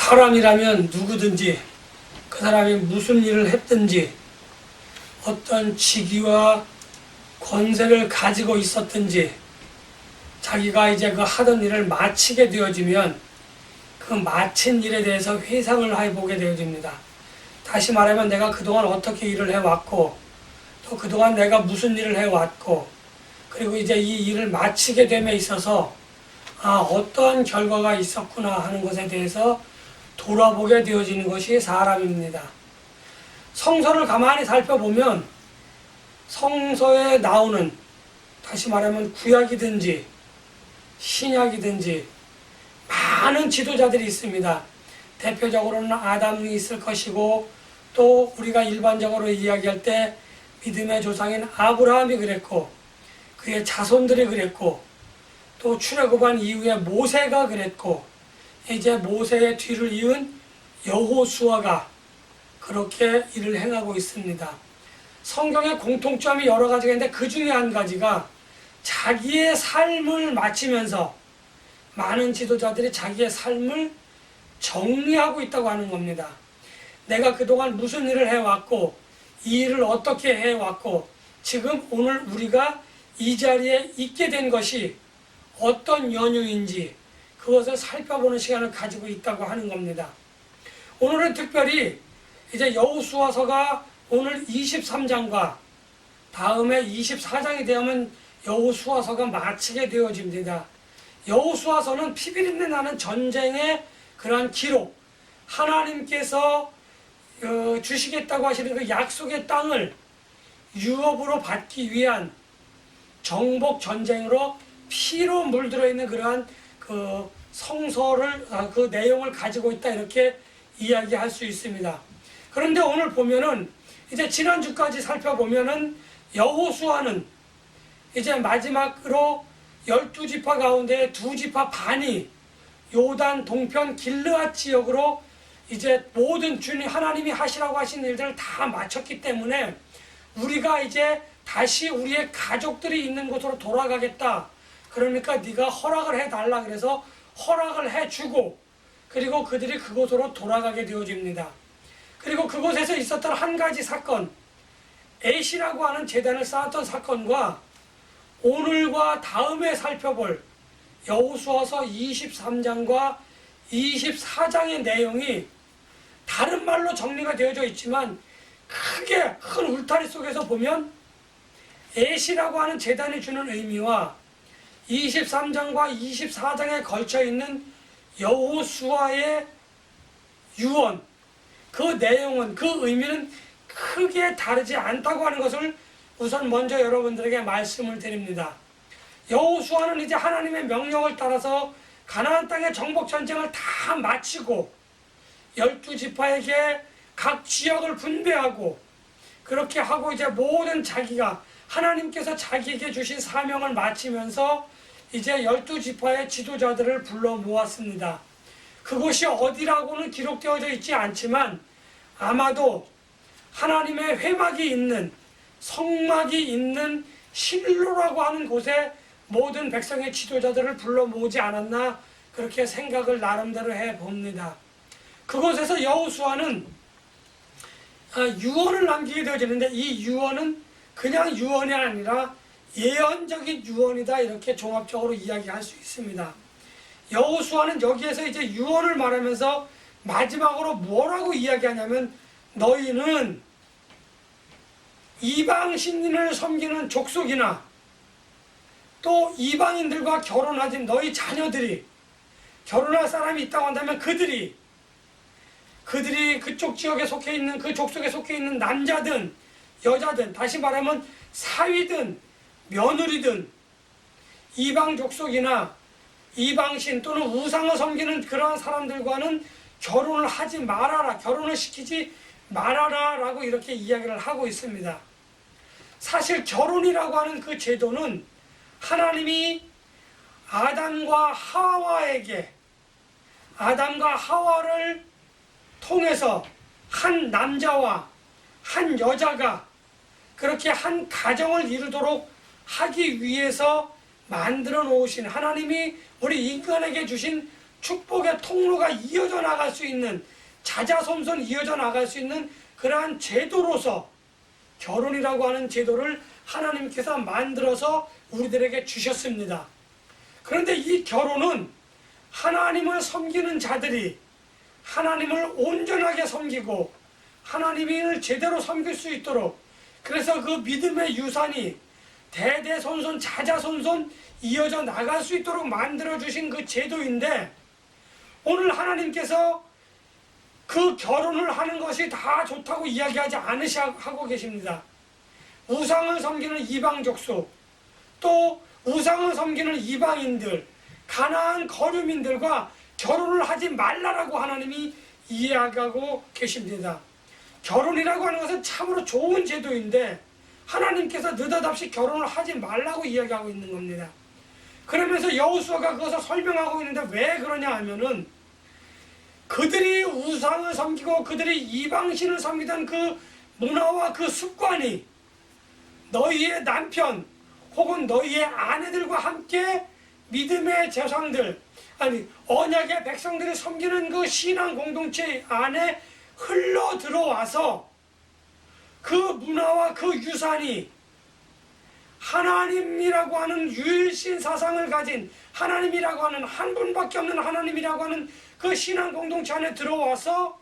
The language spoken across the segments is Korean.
사람이라면 누구든지 그 사람이 무슨 일을 했든지 어떤 직위와 권세를 가지고 있었든지 자기가 이제 그 하던 일을 마치게 되어지면 그 마친 일에 대해서 회상을 해보게 되어집니다. 다시 말하면 내가 그동안 어떻게 일을 해왔고 또 그동안 내가 무슨 일을 해왔고 그리고 이제 이 일을 마치게 됨에 있어서 어떠한 결과가 있었구나 하는 것에 대해서 돌아보게 되어지는 것이 사람입니다. 성서를 가만히 살펴보면 성서에 나오는, 다시 말하면 구약이든지 신약이든지 많은 지도자들이 있습니다. 대표적으로는 아담이 있을 것이고 또 우리가 일반적으로 이야기할 때 믿음의 조상인 아브라함이 그랬고 그의 자손들이 그랬고 또 출애굽한 이후에 모세가 그랬고 이제 모세의 뒤를 이은 여호수아가 그렇게 일을 행하고 있습니다. 성경의 공통점이 여러 가지가 있는데 그 중에 한 가지가 자기의 삶을 마치면서 많은 지도자들이 자기의 삶을 정리하고 있다고 하는 겁니다. 내가 그동안 무슨 일을 해왔고 이 일을 어떻게 해왔고 지금 오늘 우리가 이 자리에 있게 된 것이 어떤 연유인지 그것을 살펴보는 시간을 가지고 있다고 하는 겁니다. 오늘은 특별히 이제 여호수아서가 오늘 23장과 다음에 24장이 되면 여호수아서가 마치게 되어집니다. 여호수아서는 피비린내 나는 전쟁의 그러한 기록, 하나님께서 주시겠다고 하시는 그 약속의 땅을 유업으로 받기 위한 정복 전쟁으로 피로 물들어 있는 그러한 그 성서를 그 내용을 가지고 있다 이렇게 이야기할 수 있습니다. 그런데 오늘 보면은 이제 지난주까지 살펴보면은 여호수아는 이제 마지막으로 12지파 가운데 2지파 반이 요단 동편 길르앗 지역으로 이제 모든 주님 하나님이 하시라고 하신 일들을 다 마쳤기 때문에 우리가 이제 다시 우리의 가족들이 있는 곳으로 돌아가겠다. 그러니까 네가 허락을 해달라 그래서 허락을 해주고 그리고 그들이 그곳으로 돌아가게 되어집니다. 그리고 그곳에서 있었던 한 가지 사건, 에시라고 하는 제단을 쌓았던 사건과 오늘과 다음에 살펴볼 여호수아서 23장과 24장의 내용이 다른 말로 정리가 되어져 있지만 크게 큰 울타리 속에서 보면 에시라고 하는 제단이 주는 의미와 23장과 24장에 걸쳐 있는 여호수아의 유언, 그 내용은, 그 의미는 크게 다르지 않다고 하는 것을 우선 먼저 여러분들에게 말씀을 드립니다. 여호수아는 이제 하나님의 명령을 따라서 가나안 땅의 정복 전쟁을 다 마치고 12지파에게 각 지역을 분배하고 그렇게 하고 이제 모든 자기가 하나님께서 자기에게 주신 사명을 마치면서 이제 12지파의 지도자들을 불러 모았습니다. 그곳이 어디라고는 기록되어져 있지 않지만 아마도 하나님의 회막이 있는 성막이 있는 실로라고 하는 곳에 모든 백성의 지도자들을 불러 모으지 않았나 그렇게 생각을 나름대로 해봅니다. 그곳에서 여호수아는 유언을 남기게 되어지는데 이 유언은 그냥 유언이 아니라 예언적인 유언이다 이렇게 종합적으로 이야기할 수 있습니다. 여호수아는 여기에서 이제 유언을 말하면서 마지막으로 뭐라고 이야기하냐면 너희는 이방 신을 섬기는 족속이나 또 이방인들과 결혼하지 너희 자녀들이 결혼할 사람이 있다고 한다면 그들이 그쪽 지역에 속해 있는 그 족속에 속해 있는 남자든 여자든 다시 말하면 사위든 며느리든 이방 족속이나 이방신 또는 우상을 섬기는 그러한 사람들과는 결혼을 하지 말아라, 결혼을 시키지 말아라 라고 이렇게 이야기를 하고 있습니다. 사실 결혼이라고 하는 그 제도는 하나님이 아담과 하와를 통해서 한 남자와 한 여자가 그렇게 한 가정을 이루도록 하기 위해서 만들어 놓으신 하나님이 우리 인간에게 주신 축복의 통로가 이어져 나갈 수 있는, 자자손손 이어져 나갈 수 있는 그러한 제도로서 결혼이라고 하는 제도를 하나님께서 만들어서 우리들에게 주셨습니다. 그런데 이 결혼은 하나님을 섬기는 자들이 하나님을 온전하게 섬기고 하나님을 제대로 섬길 수 있도록, 그래서 그 믿음의 유산이 대대손손 자자손손 이어져 나갈 수 있도록 만들어주신 그 제도인데, 오늘 하나님께서 그 결혼을 하는 것이 다 좋다고 이야기하지 않으시고 계십니다. 우상을 섬기는 이방 족속, 또 우상을 섬기는 이방인들, 가나안 거류민들과 결혼을 하지 말라라고 하나님이 이야기하고 계십니다. 결혼이라고 하는 것은 참으로 좋은 제도인데 하나님께서 느닷없이 결혼을 하지 말라고 이야기하고 있는 겁니다. 그러면서 여호수아가 그것을 설명하고 있는데 왜 그러냐 하면은, 그들이 우상을 섬기고 그들이 이방신을 섬기던 그 문화와 그 습관이 너희의 남편 혹은 너희의 아내들과 함께 믿음의 제사장들, 아니 언약의 백성들이 섬기는 그 신앙 공동체 안에 흘러 들어와서 그 문화와 그 유산이 하나님이라고 하는 유일신 사상을 가진, 하나님이라고 하는 한 분밖에 없는 하나님이라고 하는 그 신앙 공동체 안에 들어와서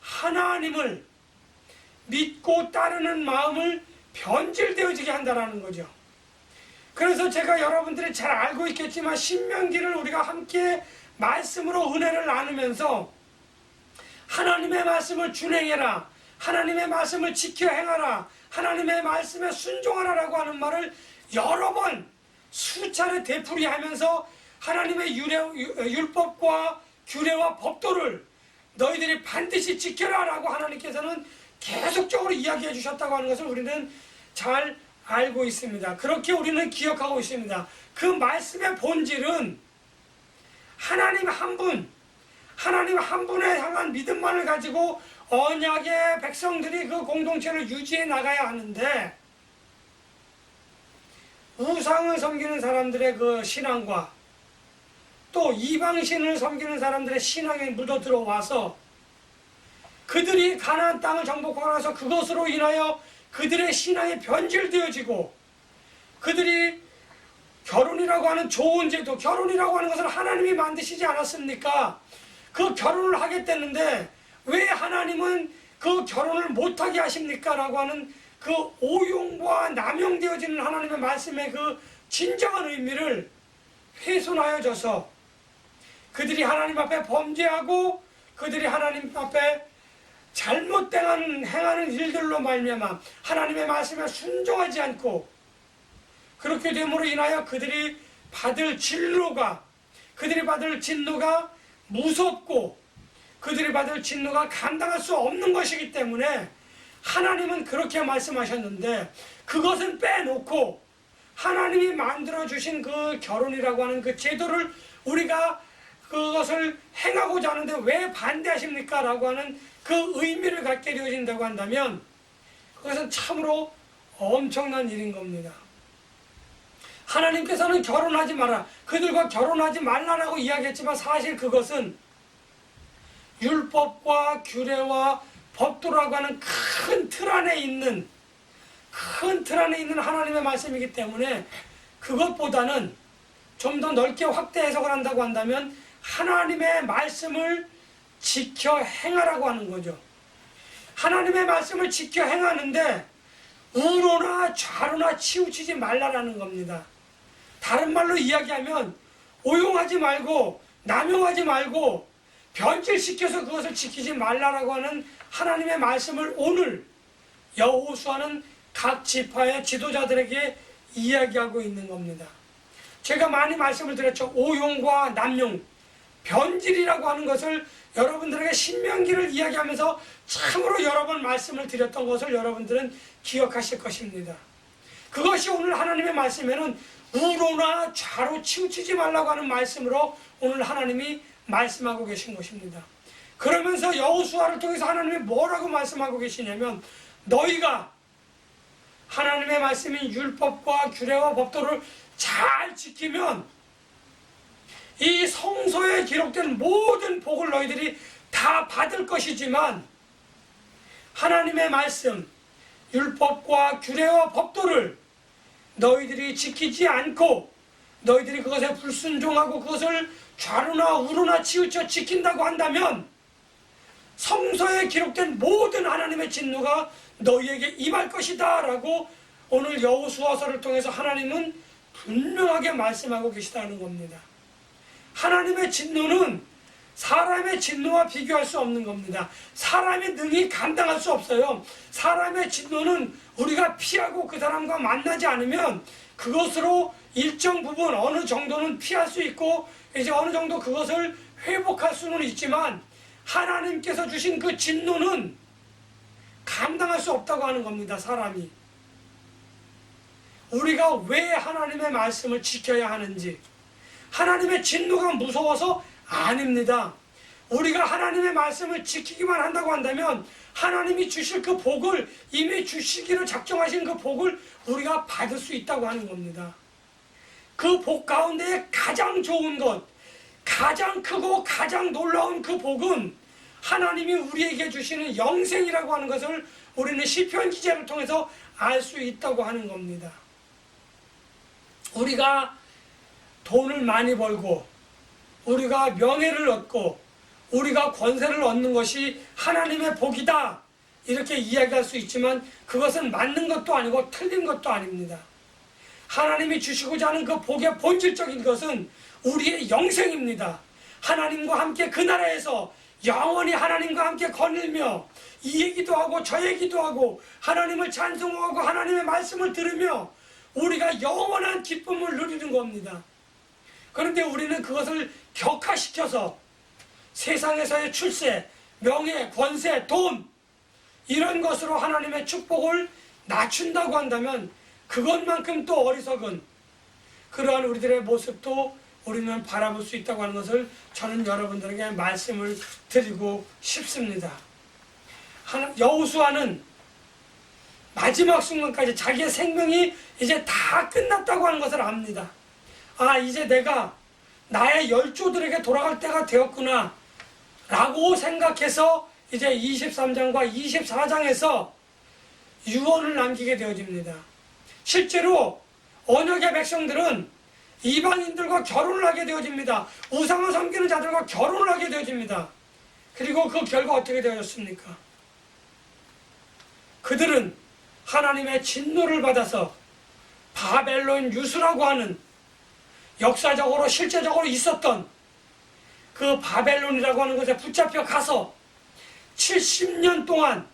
하나님을 믿고 따르는 마음을 변질되어지게 한다는 거죠. 그래서 제가 여러분들이 잘 알고 있겠지만 신명기를 우리가 함께 말씀으로 은혜를 나누면서 하나님의 말씀을 준행해라, 하나님의 말씀을 지켜 행하라, 하나님의 말씀에 순종하라 라고 하는 말을 여러 번 수차례 되풀이하면서 하나님의 율법과 규례와 법도를 너희들이 반드시 지켜라 라고 하나님께서는 계속적으로 이야기해 주셨다고 하는 것을 우리는 잘 알고 있습니다. 그렇게 우리는 기억하고 있습니다. 그 말씀의 본질은 하나님 한 분, 하나님 한 분에 향한 믿음만을 가지고 언약의 백성들이 그 공동체를 유지해 나가야 하는데, 우상을 섬기는 사람들의 그 신앙과 또 이방신을 섬기는 사람들의 신앙에 묻어 들어와서 그들이 가나안 땅을 정복하고 나서 그것으로 인하여 그들의 신앙이 변질되어지고, 그들이 결혼이라고 하는 좋은 제도, 결혼이라고 하는 것을 하나님이 만드시지 않았습니까? 그 결혼을 하겠다는데 왜 하나님은 그 결혼을 못하게 하십니까? 라고 하는 그 오용과 남용되어지는 하나님의 말씀의 그 진정한 의미를 훼손하여 줘서 그들이 하나님 앞에 범죄하고 그들이 하나님 앞에 잘못된 행하는 일들로 말미암아 하나님의 말씀에 순종하지 않고, 그렇게 됨으로 인하여 그들이 받을 진노가 무섭고 그들이 받을 진노가 감당할 수 없는 것이기 때문에 하나님은 그렇게 말씀하셨는데, 그것은 빼놓고 하나님이 만들어주신 그 결혼이라고 하는 그 제도를 우리가 그것을 행하고자 하는데 왜 반대하십니까? 라고 하는 그 의미를 갖게 되어진다고 한다면 그것은 참으로 엄청난 일인 겁니다. 하나님께서는 결혼하지 마라, 그들과 결혼하지 말라라고 이야기했지만 사실 그것은 율법과 규례와 법도라고 하는 큰 틀 안에 있는 하나님의 말씀이기 때문에 그것보다는 좀 더 넓게 확대 해석을 한다고 한다면 하나님의 말씀을 지켜 행하라고 하는 거죠. 하나님의 말씀을 지켜 행하는데 우로나 좌로나 치우치지 말라라는 겁니다. 다른 말로 이야기하면 오용하지 말고 남용하지 말고 변질시켜서 그것을 지키지 말라라고 하는 하나님의 말씀을 오늘 여호수아는 각 지파의 지도자들에게 이야기하고 있는 겁니다. 제가 많이 말씀을 드렸죠. 오용과 남용, 변질이라고 하는 것을 여러분들에게 신명기를 이야기하면서 참으로 여러 번 말씀을 드렸던 것을 여러분들은 기억하실 것입니다. 그것이 오늘 하나님의 말씀에는 우로나 좌로 치우치지 말라고 하는 말씀으로 오늘 하나님이 말씀하고 계신 것입니다. 그러면서 여호수아를 통해서 하나님이 뭐라고 말씀하고 계시냐면, 너희가 하나님의 말씀인 율법과 규례와 법도를 잘 지키면 이 성서에 기록된 모든 복을 너희들이 다 받을 것이지만 하나님의 말씀, 율법과 규례와 법도를 너희들이 지키지 않고 너희들이 그것에 불순종하고 그것을 좌로나 우로나 치우쳐 지킨다고 한다면 성서에 기록된 모든 하나님의 진노가 너희에게 임할 것이다 라고 오늘 여호수아서를 통해서 하나님은 분명하게 말씀하고 계시다는 겁니다. 하나님의 진노는 사람의 진노와 비교할 수 없는 겁니다. 사람의 능히 감당할 수 없어요. 사람의 진노는 우리가 피하고 그 사람과 만나지 않으면 그것으로 일정 부분 어느 정도는 피할 수 있고 이제 어느 정도 그것을 회복할 수는 있지만 하나님께서 주신 그 진노는 감당할 수 없다고 하는 겁니다. 사람이. 우리가 왜 하나님의 말씀을 지켜야 하는지, 하나님의 진노가 무서워서 아닙니다. 우리가 하나님의 말씀을 지키기만 한다고 한다면 하나님이 주실 그 복을, 이미 주시기로 작정하신 그 복을 우리가 받을 수 있다고 하는 겁니다. 그 복 가운데 가장 좋은 것, 가장 크고 가장 놀라운 그 복은 하나님이 우리에게 주시는 영생이라고 하는 것을 우리는 시편 기자를 통해서 알 수 있다고 하는 겁니다. 우리가 돈을 많이 벌고 우리가 명예를 얻고 우리가 권세를 얻는 것이 하나님의 복이다 이렇게 이야기할 수 있지만 그것은 맞는 것도 아니고 틀린 것도 아닙니다. 하나님이 주시고자 하는 그 복의 본질적인 것은 우리의 영생입니다. 하나님과 함께 그 나라에서 영원히 하나님과 함께 거닐며 이 얘기도 하고 저 얘기도 하고 하나님을 찬송하고 하나님의 말씀을 들으며 우리가 영원한 기쁨을 누리는 겁니다. 그런데 우리는 그것을 격화시켜서 세상에서의 출세, 명예, 권세, 돈 이런 것으로 하나님의 축복을 낮춘다고 한다면 그것만큼 또 어리석은 그러한 우리들의 모습도 우리는 바라볼 수 있다고 하는 것을 저는 여러분들에게 말씀을 드리고 싶습니다. 여호수아는 마지막 순간까지 자기의 생명이 이제 다 끝났다고 하는 것을 압니다. 아, 이제 내가 나의 열조들에게 돌아갈 때가 되었구나 라고 생각해서 이제 23장과 24장에서 유언을 남기게 되어집니다. 실제로 언약의 백성들은 이방인들과 결혼을 하게 되어집니다. 우상을 섬기는 자들과 결혼을 하게 되어집니다. 그리고 그 결과 어떻게 되었습니까? 그들은 하나님의 진노를 받아서 바벨론 유수라고 하는 역사적으로 실제적으로 있었던 그 바벨론이라고 하는 곳에 붙잡혀 가서 70년 동안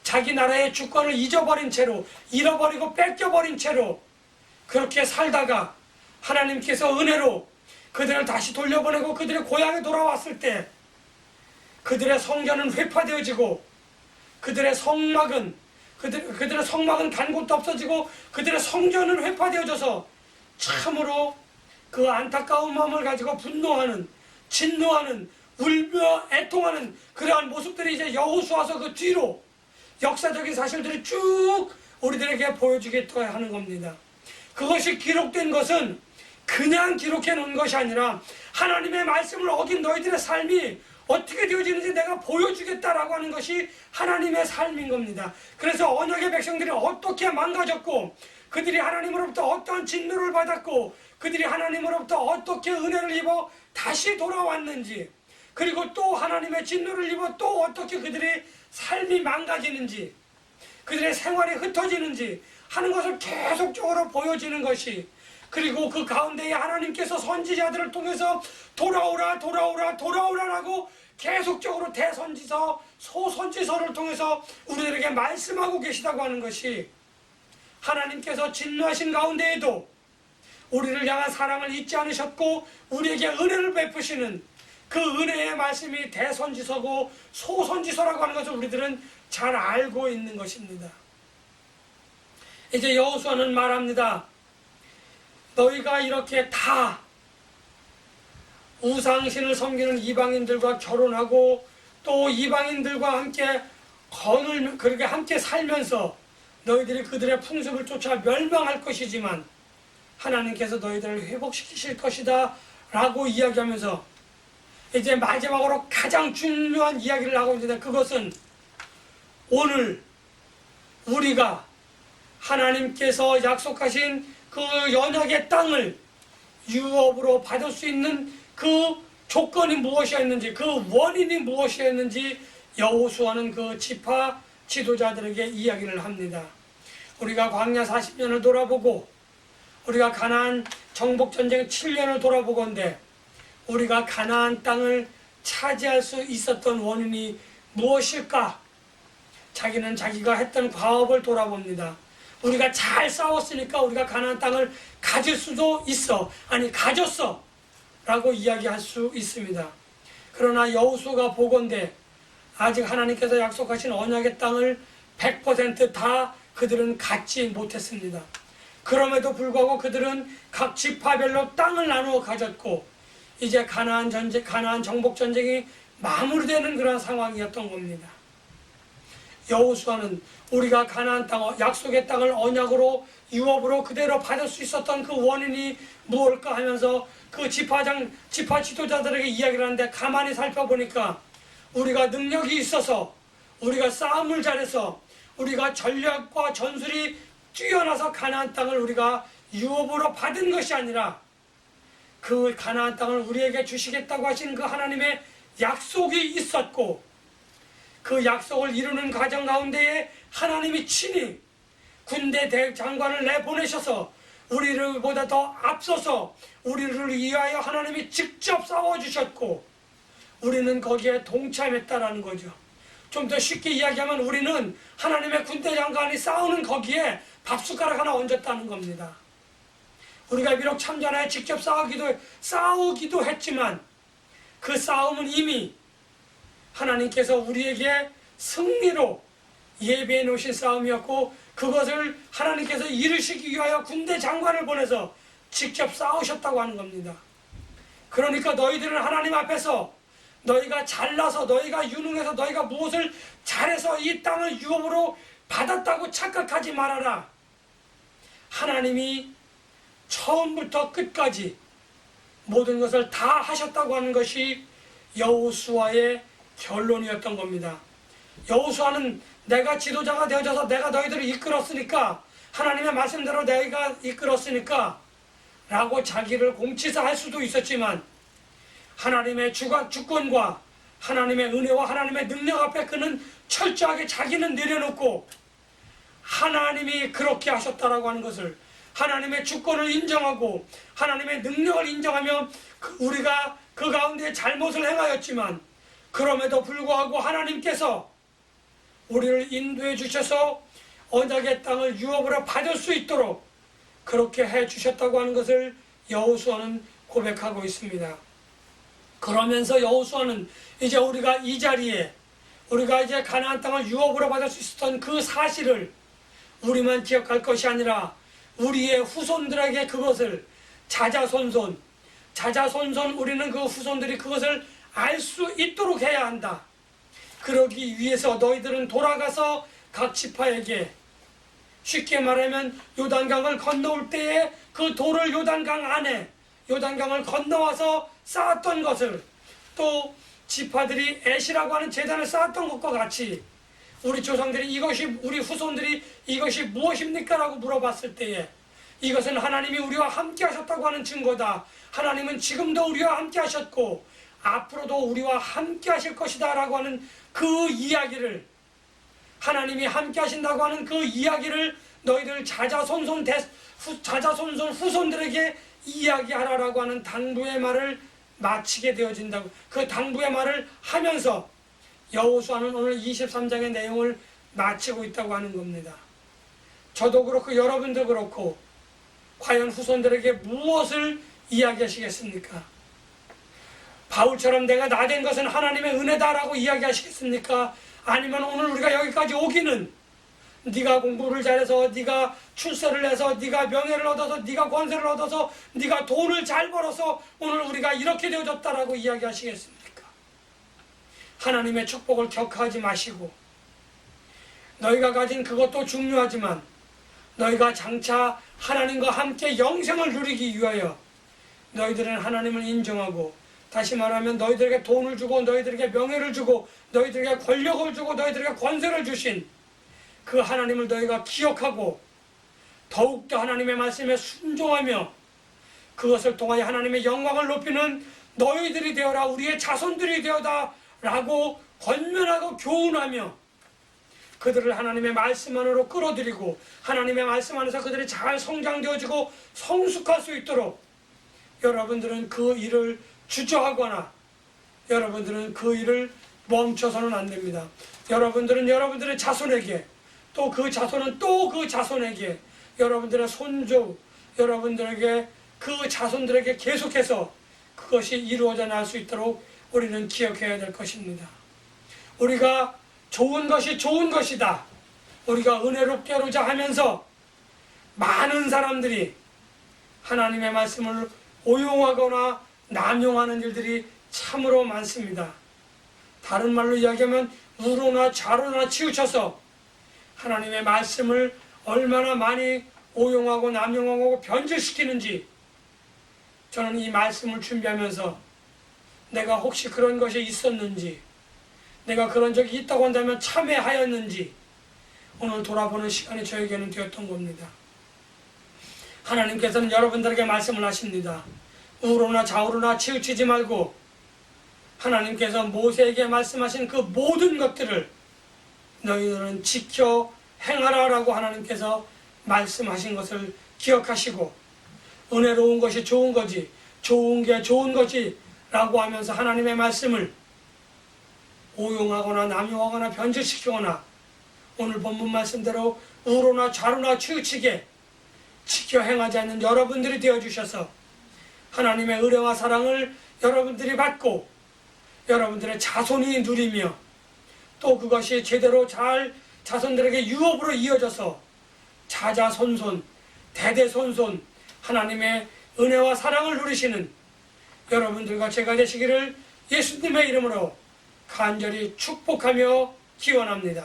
자기 나라의 주권을 잊어버린 채로 잃어버리고 뺏겨버린 채로 그렇게 살다가 하나님께서 은혜로 그들을 다시 돌려보내고 그들의 고향에 돌아왔을 때 그들의 성전은 회파되어지고 그들의 성막은 간 곳도 없어지고 그들의 성전은 회파되어져서 참으로 그 안타까운 마음을 가지고 분노하는, 진노하는, 울며 애통하는 그러한 모습들이 이제 여호수아서 그 뒤로 역사적인 사실들이 쭉 우리들에게 보여주겠다 하는 겁니다. 그것이 기록된 것은 그냥 기록해 놓은 것이 아니라 하나님의 말씀을 어긴 너희들의 삶이 어떻게 되어지는지 내가 보여주겠다라고 하는 것이 하나님의 삶인 겁니다. 그래서 언약의 백성들이 어떻게 망가졌고 그들이 하나님으로부터 어떠한 진노를 받았고 그들이 하나님으로부터 어떻게 은혜를 입어 다시 돌아왔는지 그리고 또 하나님의 진노를 입어 또 어떻게 그들의 삶이 망가지는지 그들의 생활이 흩어지는지 하는 것을 계속적으로 보여지는 것이 그리고 그 가운데에 하나님께서 선지자들을 통해서 돌아오라 돌아오라 돌아오라라고 계속적으로 대선지서 소선지서를 통해서 우리들에게 말씀하고 계시다고 하는 것이 하나님께서 진노하신 가운데에도 우리를 향한 사랑을 잊지 않으셨고 우리에게 은혜를 베푸시는 그 은혜의 말씀이 대선지서고 소선지서라고 하는 것을 우리들은 잘 알고 있는 것입니다. 이제 여호수아는 말합니다. 너희가 이렇게 다 우상신을 섬기는 이방인들과 결혼하고 또 이방인들과 함께 그렇게 함께 살면서 너희들이 그들의 풍습을 쫓아 멸망할 것이지만 하나님께서 너희들을 회복시키실 것이다 라고 이야기하면서 이제 마지막으로 가장 중요한 이야기를 하고 있는데, 그것은 오늘 우리가 하나님께서 약속하신 그 언약의 땅을 유업으로 받을 수 있는 그 조건이 무엇이었는지, 그 원인이 무엇이었는지 여호수아는 그 지파 지도자들에게 이야기를 합니다. 우리가 광야 40년을 돌아보고 우리가 가나안 정복전쟁 7년을 돌아보건대 우리가 가나안 땅을 차지할 수 있었던 원인이 무엇일까? 자기는 자기가 했던 과업을 돌아봅니다. 우리가 잘 싸웠으니까 우리가 가나안 땅을 가질 수도 있어, 아니 가졌어 라고 이야기할 수 있습니다. 그러나 여호수아가 보건대 아직 하나님께서 약속하신 언약의 땅을 100% 그들은 갖지 못했습니다. 그럼에도 불구하고 그들은 각 지파별로 땅을 나누어 가졌고 이제 가나안 정복 전쟁이 마무리되는 그런 상황이었던 겁니다. 여호수아는 우리가 가나안 땅, 약속의 땅을 언약으로 유업으로 그대로 받을 수 있었던 그 원인이 무엇일까 하면서 그 지파 지도자들에게 이야기를 하는데, 가만히 살펴보니까 우리가 능력이 있어서, 우리가 싸움을 잘해서, 우리가 전략과 전술이 뛰어나서 가나안 땅을 우리가 유업으로 받은 것이 아니라 그 가나안 땅을 우리에게 주시겠다고 하신 그 하나님의 약속이 있었고, 그 약속을 이루는 과정 가운데에 하나님이 친히 군대 대장관을 내보내셔서 우리를 보다 더 앞서서 우리를 위하여 하나님이 직접 싸워주셨고 우리는 거기에 동참했다라는 거죠. 좀 더 쉽게 이야기하면 우리는 하나님의 군대 장관이 싸우는 거기에 밥숟가락 하나 얹었다는 겁니다. 우리가 비록 참전하여 직접 싸우기도 했지만 그 싸움은 이미 하나님께서 우리에게 승리로 예비해 놓으신 싸움이었고, 그것을 하나님께서 이루시기 위하여 군대 장관을 보내서 직접 싸우셨다고 하는 겁니다. 그러니까 너희들은 하나님 앞에서 너희가 잘나서, 너희가 유능해서, 너희가 무엇을 잘해서 이 땅을 유업으로 받았다고 착각하지 말아라. 하나님이 처음부터 끝까지 모든 것을 다 하셨다고 하는 것이 여호수아의 결론이었던 겁니다. 여호수아는 내가 지도자가 되어져서 내가 너희들을 이끌었으니까, 하나님의 말씀대로 내가 이끌었으니까 라고 자기를 공치사할 수도 있었지만, 하나님의 주권과 하나님의 은혜와 하나님의 능력 앞에 그는 철저하게 자기는 내려놓고 하나님이 그렇게 하셨다라고 하는 것을, 하나님의 주권을 인정하고 하나님의 능력을 인정하며 우리가 그 가운데 잘못을 행하였지만 그럼에도 불구하고 하나님께서 우리를 인도해 주셔서 언약의 땅을 유업으로 받을 수 있도록 그렇게 해 주셨다고 하는 것을 여호수아는 고백하고 있습니다. 그러면서 여호수아는 이제 우리가 이 자리에 우리가 이제 가나안 땅을 유업으로 받을 수 있었던 그 사실을 우리만 기억할 것이 아니라 우리의 후손들에게 그것을 자자손손 우리는 그 후손들이 그것을 알 수 있도록 해야 한다. 그러기 위해서 너희들은 돌아가서 각 지파에게, 쉽게 말하면 요단강을 건너올 때에 그 돌을 요단강을 건너와서 쌓았던 것을, 또 지파들이 애시라고 하는 제단을 쌓았던 것과 같이 우리 조상들이 우리 후손들이 이것이 무엇입니까? 라고 물어봤을 때에 이것은 하나님이 우리와 함께 하셨다고 하는 증거다. 하나님은 지금도 우리와 함께 하셨고 앞으로도 우리와 함께 하실 것이다 라고 하는 그 이야기를, 하나님이 함께 하신다고 하는 그 이야기를 너희들 자자손손 후손들에게 이야기하라라고 하는 당부의 말을 마치게 되어진다고, 그 당부의 말을 하면서 여호수아는 오늘 23장의 내용을 마치고 있다고 하는 겁니다. 저도 그렇고 여러분도 그렇고 과연 후손들에게 무엇을 이야기하시겠습니까? 바울처럼 내가 나 된 것은 하나님의 은혜다라고 이야기하시겠습니까? 아니면 오늘 우리가 여기까지 오기는 네가 공부를 잘해서, 네가 출세를 해서, 네가 명예를 얻어서, 네가 권세를 얻어서, 네가 돈을 잘 벌어서 오늘 우리가 이렇게 되어졌다라고 이야기하시겠습니까? 하나님의 축복을 격하지 마시고, 너희가 가진 그것도 중요하지만 너희가 장차 하나님과 함께 영생을 누리기 위하여 너희들은 하나님을 인정하고, 다시 말하면 너희들에게 돈을 주고 너희들에게 명예를 주고 너희들에게 권력을 주고 너희들에게 권세를 주신 그 하나님을 너희가 기억하고 더욱더 하나님의 말씀에 순종하며 그것을 통하여 하나님의 영광을 높이는 너희들이 되어라, 우리의 자손들이 되어라 라고 권면하고 교훈하며 그들을 하나님의 말씀 안으로 끌어들이고 하나님의 말씀 안에서 그들이 잘 성장되어지고 성숙할 수 있도록 여러분들은 그 일을 주저하거나 여러분들은 그 일을 멈춰서는 안 됩니다. 여러분들은 여러분들의 자손에게, 또 그 자손은 또 그 자손에게, 여러분들의 손주, 여러분들에게, 그 자손들에게 계속해서 그것이 이루어져 날 수 있도록 우리는 기억해야 될 것입니다. 우리가 좋은 것이 좋은 것이다, 우리가 은혜롭게 하고자 하면서 많은 사람들이 하나님의 말씀을 오용하거나 남용하는 일들이 참으로 많습니다. 다른 말로 이야기하면 우로나 좌로나 치우쳐서 하나님의 말씀을 얼마나 많이 오용하고 남용하고 변질시키는지, 저는 이 말씀을 준비하면서 내가 혹시 그런 것이 있었는지, 내가 그런 적이 있다고 한다면 참회하였는지 오늘 돌아보는 시간이 저에게는 되었던 겁니다. 하나님께서는 여러분들에게 말씀을 하십니다. 우로나 좌우로나 치우치지 말고 하나님께서 모세에게 말씀하신 그 모든 것들을 너희들은 지켜 행하라 라고 하나님께서 말씀하신 것을 기억하시고, 은혜로운 것이 좋은 거지, 좋은 게 좋은 거지 라고 하면서 하나님의 말씀을 오용하거나 남용하거나 변질시키거나 오늘 본문 말씀대로 우로나 좌로나 치우치게 지켜 행하지 않는 여러분들이 되어주셔서 하나님의 은혜와 사랑을 여러분들이 받고 여러분들의 자손이 누리며 또 그것이 제대로 잘 자손들에게 유업으로 이어져서 자자손손 대대손손 하나님의 은혜와 사랑을 누리시는 여러분들과 제가 되시기를 예수님의 이름으로 간절히 축복하며 기원합니다.